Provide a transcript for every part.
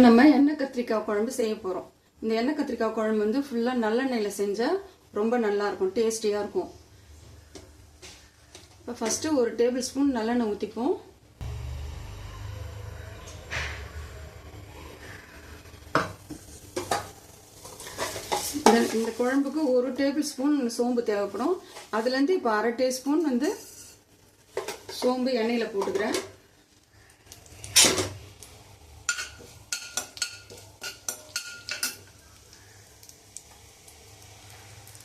நம்ம எண்ணெய் கத்திரிக்காய் குழம்பு செய்ய போகிறோம். இந்த எண்ணெய் கத்திரிக்காய் குழம்பு வந்து ஃபுல்லாக நல்லெண்ணெயில் செஞ்சால் ரொம்ப நல்லாயிருக்கும், டேஸ்டியாக இருக்கும். இப்போ ஃபஸ்ட்டு ஒரு டேபிள் ஸ்பூன் நல்லெண்ணெய் ஊற்றிப்போம். இந்த குழம்புக்கு ஒரு டேபிள் ஸ்பூன் சோம்பு தேவைப்படும். அதுலேருந்து இப்போ அரை டீஸ்பூன் வந்து சோம்பு எண்ணெயில் போட்டுக்கிறேன்.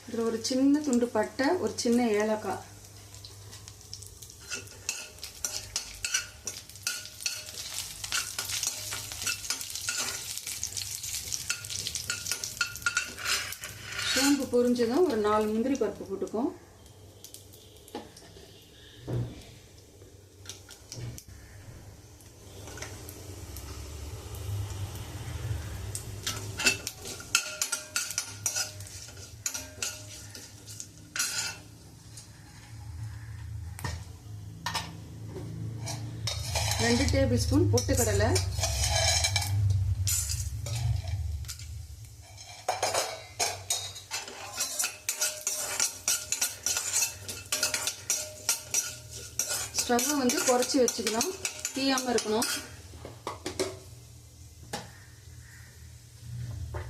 இதில் ஒரு சின்ன துண்டு பட்டை, ஒரு சின்ன ஏலக்காய், சோம்பு பொரிஞ்சதும் ஒரு 4 முந்திரி பருப்பு போட்டுக்கும். ரெண்டு டேபிள் ஸ்பூன் பொட்டுக்கடலை, ஸ்டவ்வை வந்து குறைச்சி வச்சுக்கணும், தீயாமல் இருக்கணும்.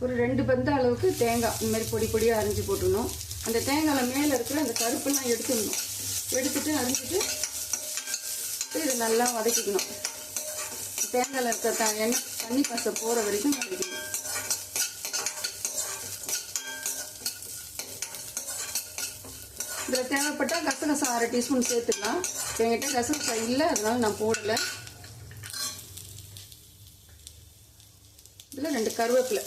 ஒரு 2 பந்த அளவுக்கு தேங்காய் இந்த மாதிரி பொடி பொடியாக அரிஞ்சு போட்டுக்கணும். அந்த தேங்காயில் மேலே இருக்கிற அந்த கருப்பெல்லாம் எடுத்துடணும். எடுத்துட்டு அரிஞ்சிட்டு இது நல்லா வதக்கிக்கணும். தேங்காயில் இருக்க எண்ணெய் தண்ணி பசை போகிற வரைக்கும் வதக்கணும். இதில் தேவைப்பட்டால் கசகசா அரை டீஸ்பூன் சேர்த்துக்கலாம். என்கிட்ட கசகசா இல்லை, அதனால நான் போடலை. இதில் 2 கருவேப்பிலை,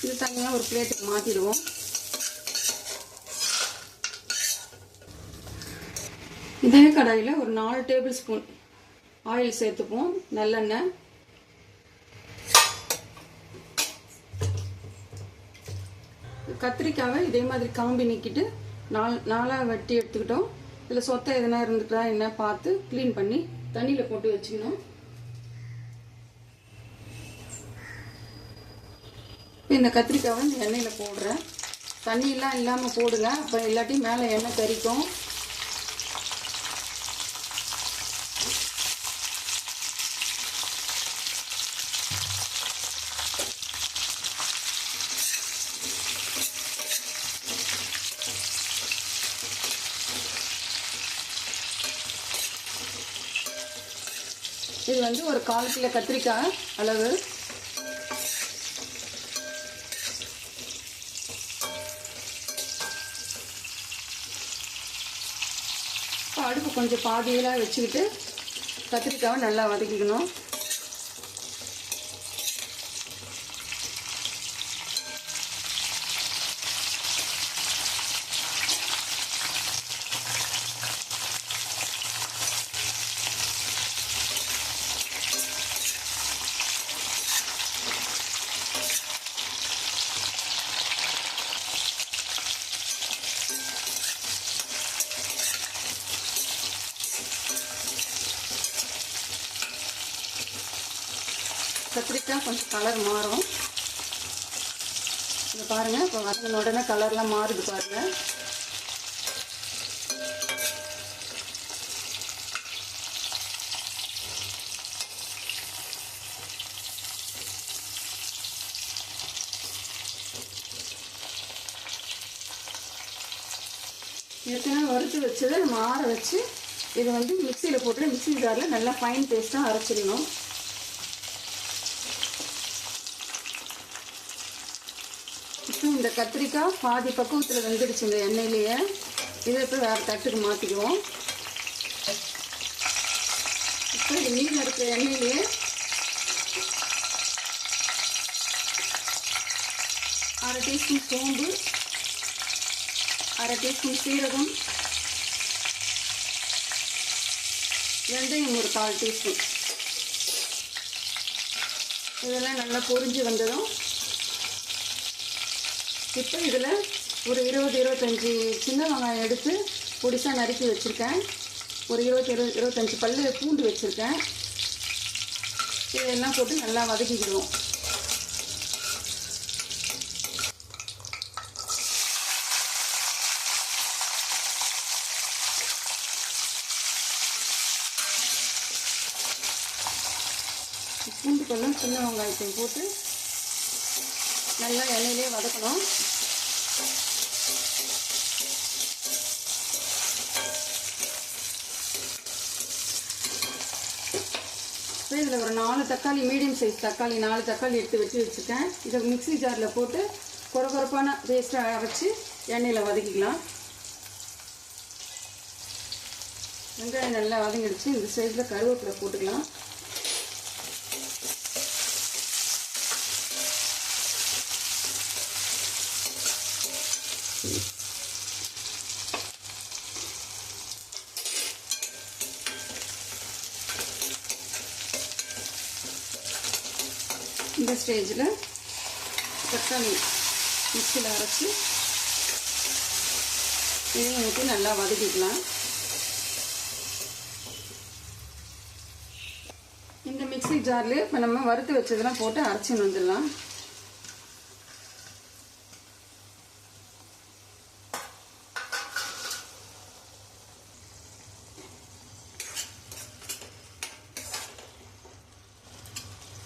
இது தனியாக ஒரு பிளேட்டுக்கு மாற்றிடுவோம். இதே கடாயில் ஒரு 4 டேபிள் ஸ்பூன் ஆயில் சேர்த்துப்போம், நல்லெண்ணெய். கத்திரிக்காவை இதே மாதிரி காம்பி நீக்கிட்டு நாலாக வெட்டி எடுத்துக்கிட்டோம். இதில் சொத்தை எதனா இருந்துட்டா என்ன பார்த்து க்ளீன் பண்ணி தண்ணியில் போட்டு வச்சுக்கணும். இந்த கத்திரிக்காவை இந்த எண்ணெயில் போடுறேன். தண்ணியெல்லாம் இல்லாமல் போடுங்க, அப்போ இல்லாட்டி மேலே எண்ணெய் கறிக்கும். இது வந்து ஒரு 1/4 கிலோ கத்திரிக்காய் அளவு. அடுப்பு கொஞ்சம் பாதியெல்லாம் வச்சுக்கிட்டு கத்திரிக்காவை நல்லா வதக்கிக்கணும். கத்திரிக்காய் கொஞ்சம் கலர் மாறும். இதை பாருங்கள், இப்போ வதங்கின உடனே கலர்லாம் மாறுது பாருங்கள். ஏற்கனவே வறுத்து வச்சதை நம்ம ஆற வச்சு இதை வந்து மிக்சியில் போட்டு மிக்சி ஜாரில் நல்லா ஃபைன் பேஸ்ட்டாக அரைச்சிடணும். இப்போ இந்த கத்திரிக்காய் பாதி பக்குவத்தில் வெந்துடுச்சு இந்த எண்ணெயிலேயே. இதை இப்போ வேறு தட்டுக்கு மாற்றிக்குவோம். இப்போ இது மீன் இருக்கிற எண்ணெயிலேயே அரை டீஸ்பூன் சோம்பு, அரை டீஸ்பூன் சீரகம், வெந்தயம் ஒரு 1/4 டீஸ்பூன். இதெல்லாம் நல்லா பொரிஞ்சு வந்ததும் இப்போ இதில் ஒரு 20-25 சின்ன வெங்காயம் எடுத்து பொடிசாக நறுக்கி வச்சுருக்கேன். ஒரு 20-25 பல்லு பூண்டு வச்சுருக்கேன். இதெல்லாம் போட்டு நல்லா வதக்கிக்கிடுவோம். பூண்டு பல்லும் சின்ன வெங்காயத்தையும் போட்டு நல்லா எண்ணெயிலே வதக்கணும். இதில் ஒரு 4 தக்காளி, மீடியம் சைஸ் தக்காளி 4 தக்காளி எடுத்து வச்சுருக்கேன். இதை மிக்ஸி ஜாரில் போட்டு கொரகொரப்பான பேஸ்ட்டாக அரைச்சி எண்ணெயில் வதக்கிக்கலாம். வெங்காயம் நல்லா வதங்கிடுச்சு. இந்த சைஸில் கருவேப்பிலை போட்டுக்கலாம். இந்த ஸ்டேஜில் தக்காளி மிக்ஸியில் அரைச்சி இதையும் ஊற்றி நல்லா வதக்கிக்கலாம். இந்த மிக்ஸி ஜாரில் இப்போ நம்ம வறுத்து வச்சதெல்லாம் போட்டு அரைச்சின்னு வந்துடலாம்.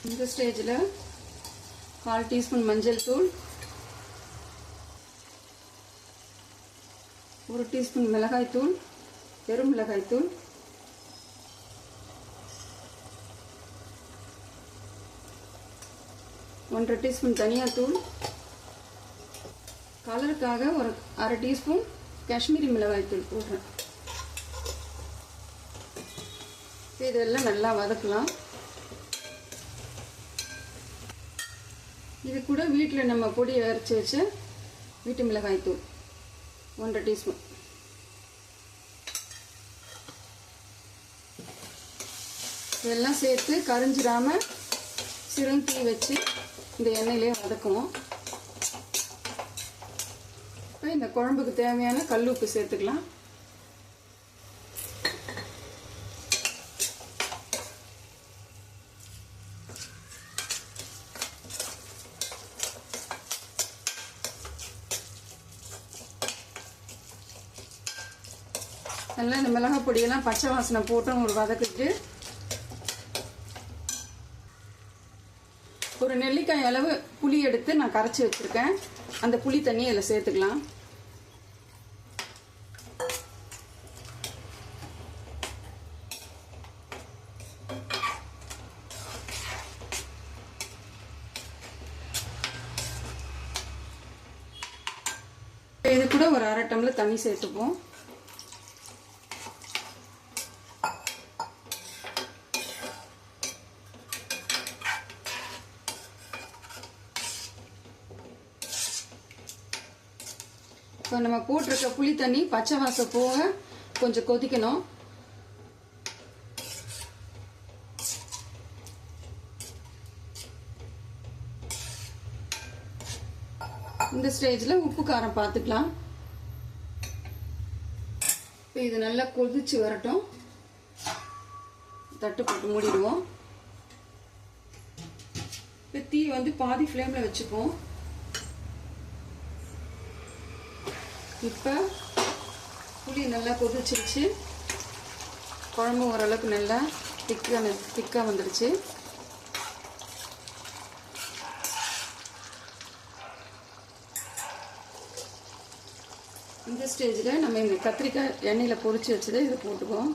இந்த ஸ்டேஜில் 1/4 டீஸ்பூன் மஞ்சள் தூள், 1 டீஸ்பூன் மிளகாய் தூள், வெறும் மிளகாய் தூள், 1/2 டீஸ்பூன் தனியாத்தூள், கலருக்காக ஒரு 1/2 டீஸ்பூன் காஷ்மீரி மிளகாய் தூள் போடுறேன். இதெல்லாம் நல்லா வதக்கலாம். இது கூட வீட்டில் நம்ம பொடி அரைச்சி வச்ச வீட்டு மிளகாய் தூள் 1/2 டீஸ்பூன். இதெல்லாம் சேர்த்து கரிஞ்சிடாமல் சிறும் தீ வச்சு இந்த எண்ணெயிலே வதக்குவோம். இப்போ இந்த குழம்புக்கு தேவையான கல் உப்பு சேர்த்துக்கலாம். நல்லா இந்த மிளகாய் பொடியெல்லாம் பச்சை வாசனை போட்டு ஒரு வதக்கிட்டு ஒரு நெல்லிக்காய் அளவு புளி எடுத்து நான் கரைச்சி வச்சுருக்கேன். அந்த புளி தண்ணி இதில் சேர்த்துக்கலாம். இது கூட ஒரு 1/2 டம்ளர் தண்ணி சேர்த்துப்போம். இப்போ நம்ம போட்டிருக்க புளி தண்ணி பச்சை வாசம் போக கொஞ்சம் கொதிக்கணும். இந்த ஸ்டேஜில் உப்பு காரம் பார்த்துக்கலாம். இப்போ இது நல்லா கொதிச்சு வரட்டும். தட்டு போட்டு மூடிடுவோம். இப்போ தீ வந்து பாதி ஃப்ளேமில் வச்சுப்போம். இப்போ புளி நல்லா கொதிச்சிருச்சு. குழம்பு ஓரளவுக்கு நல்லா திக்காக வந்துடுச்சு. இந்த ஸ்டேஜில் நம்ம இந்த கத்திரிக்காய் எண்ணெயில் பொரிச்சு வச்சதை இதை போட்டுக்குவோம்.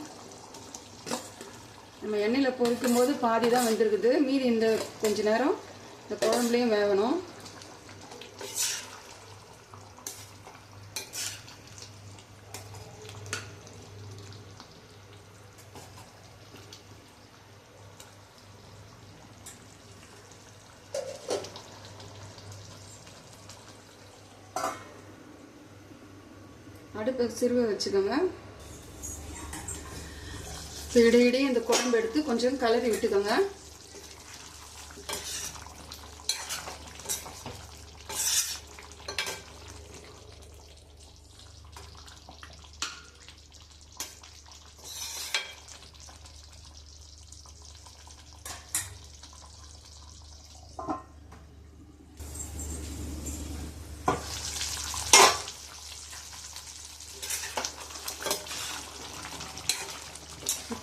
நம்ம எண்ணெயில் பொரிக்கும் போது பாதி தான் வெந்திருக்குது. மீதி இந்த கொஞ்ச நேரம் இந்த குழம்புலையும் வேகணும். அடுப்பை சிறுவை வச்சுக்கோங்க. இடையிடையே இந்த குழம்பு எடுத்து கொஞ்சம் கலரி விட்டுக்கோங்க.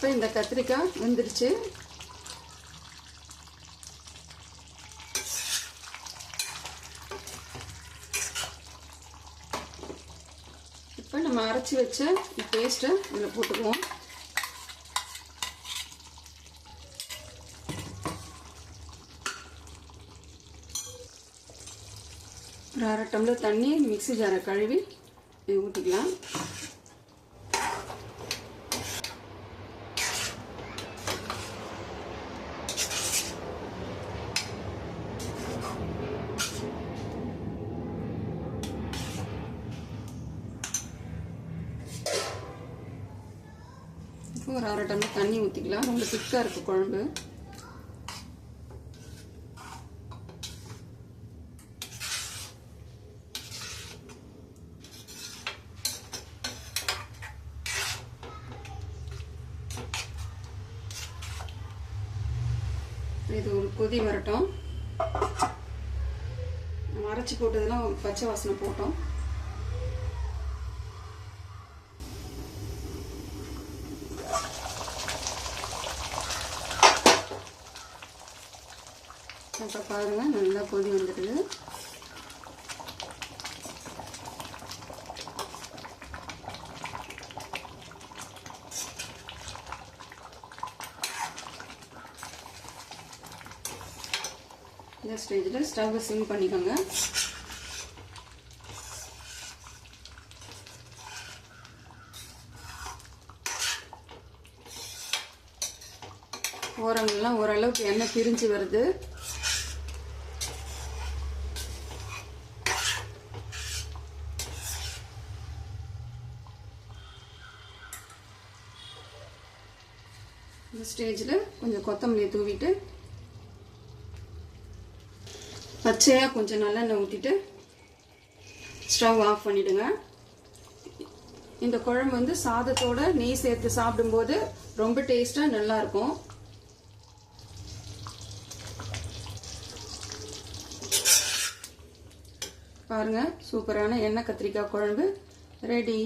இப்போ இந்த கத்திரிக்காய் வெந்துருச்சு. இப்போ நம்ம அரைச்சி வச்ச பேஸ்ட்டை இதில் போட்டுக்குவோம். ஒரு 1/2 டம்ளர் தண்ணி மிக்ஸி ஜாரை கழுவி ஊற்றிக்கலாம். இப்போ ஒரு 1/2 டம்ளர் தண்ணி ஊற்றிக்கலாம். ரொம்ப திக்காக இருக்குது குழம்பு. இது ஒரு கொதி வரட்டும். நம்ம அரைச்சி போட்டதெல்லாம் பச்சை வாசனை போட்டோம். இப்போ பாருங்க நல்லா கொதி வந்துடுது. இந்த ஸ்டேஜில் ஸ்டவ்வை சிம் பண்ணிக்கோங்க. ஓரங்கள்லாம் ஓரளவுக்கு எண்ணெய் பிரிஞ்சு வருது. இந்த ஸ்டேஜில் கொஞ்சம் கொத்தமல்லியை தூவிட்டு பச்சையாக கொஞ்சம் நல்லெண்ணெய் ஊற்றிட்டு ஸ்டவ் ஆஃப் பண்ணிவிடுங்க. இந்த குழம்பு வந்து சாதத்தோட நெய் சேர்த்து சாப்பிடும்போது ரொம்ப டேஸ்ட்டாக நல்லாயிருக்கும். பாருங்கள், சூப்பரான எண்ணெய் கத்திரிக்காய் குழம்பு ரெடி.